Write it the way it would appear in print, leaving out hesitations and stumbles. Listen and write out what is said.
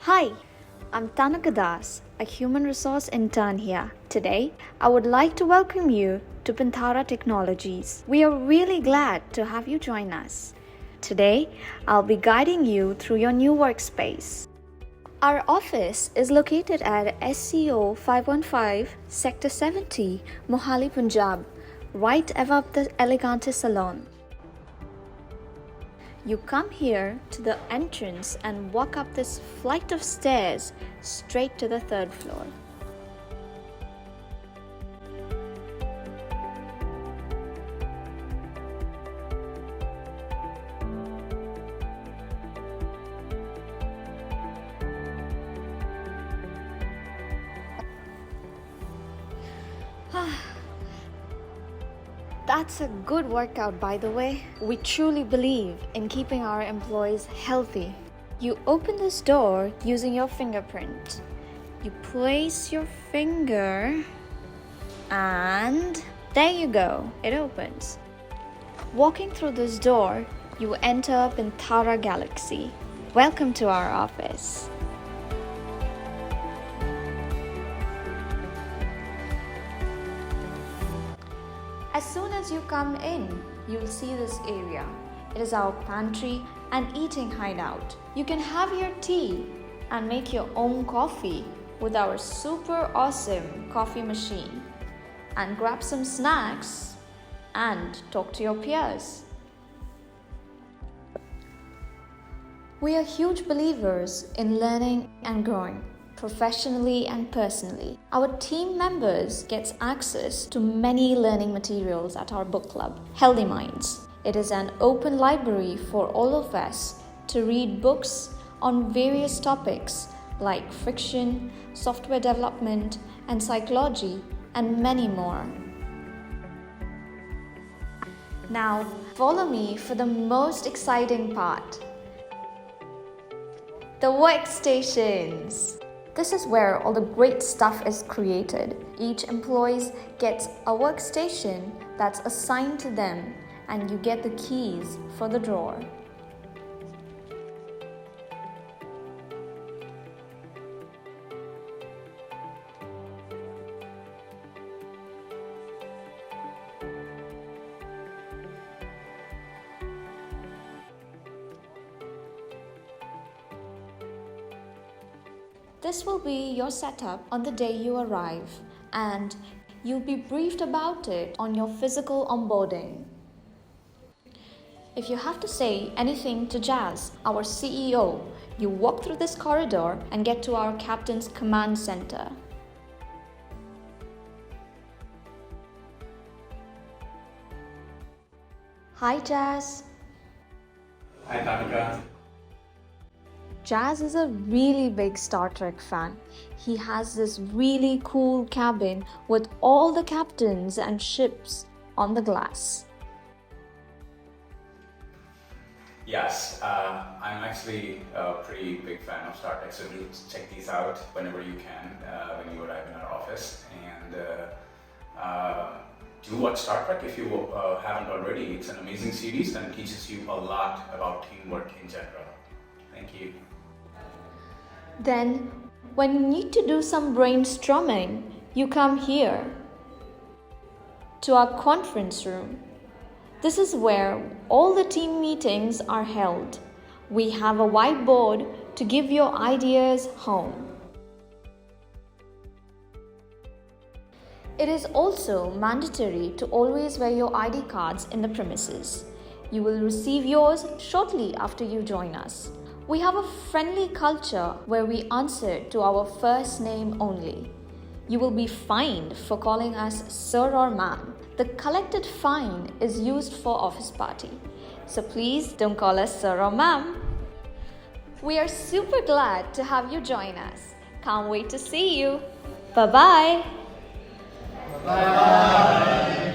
Hi, I'm Tanaka Das, a human resource intern here. Today, I would like to welcome you to Penthara Technologies. We are really glad to have you join us. Today, I'll be guiding you through your new workspace. Our office is located at SCO 515, Sector 70, Mohali, Punjab, right above the Elegante Salon. You come here to the entrance and walk up this flight of stairs straight to the third floor. That's a good workout, by the way. We truly believe in keeping our employees healthy. You open this door using your fingerprint. You place your finger and there you go, it opens. Walking through this door, you enter Penthara Galaxy. Welcome to our office. As soon as you come in, you'll see this area. It is our pantry and eating hideout. You can have your tea and make your own coffee with our super awesome coffee machine, and grab some snacks and talk to your peers. We are huge believers in learning and growing, professionally and personally. Our team members get access to many learning materials at our book club, Healthy Minds. It is an open library for all of us to read books on various topics like fiction, software development, and psychology, and many more. Now, follow me for the most exciting part. The workstations. This is where all the great stuff is created. Each employee gets a workstation that's assigned to them, and you get the keys for the drawer. This will be your setup on the day you arrive, and you'll be briefed about it on your physical onboarding. If you have to say anything to Jazz, our CEO, you walk through this corridor and get to our captain's command center. Hi, Jazz. Hi, Tanaka. Jazz is a really big Star Trek fan. He has this really cool cabin with all the captains and ships on the glass. Yes, I'm actually a pretty big fan of Star Trek, so do check these out whenever you can when you arrive in our office. And do watch Star Trek if you haven't already. It's an amazing series and teaches you a lot about teamwork in general. Thank you. Then, when you need to do some brainstorming, you come here to our conference room. This is where all the team meetings are held. We have a whiteboard to give your ideas home. It is also mandatory to always wear your ID cards in the premises. You will receive yours shortly after you join us. We have a friendly culture where we answer to our first name only. You will be fined for calling us sir or ma'am. The collected fine is used for office party. So please don't call us sir or ma'am. We are super glad to have you join us. Can't wait to see you. Bye-bye. Bye.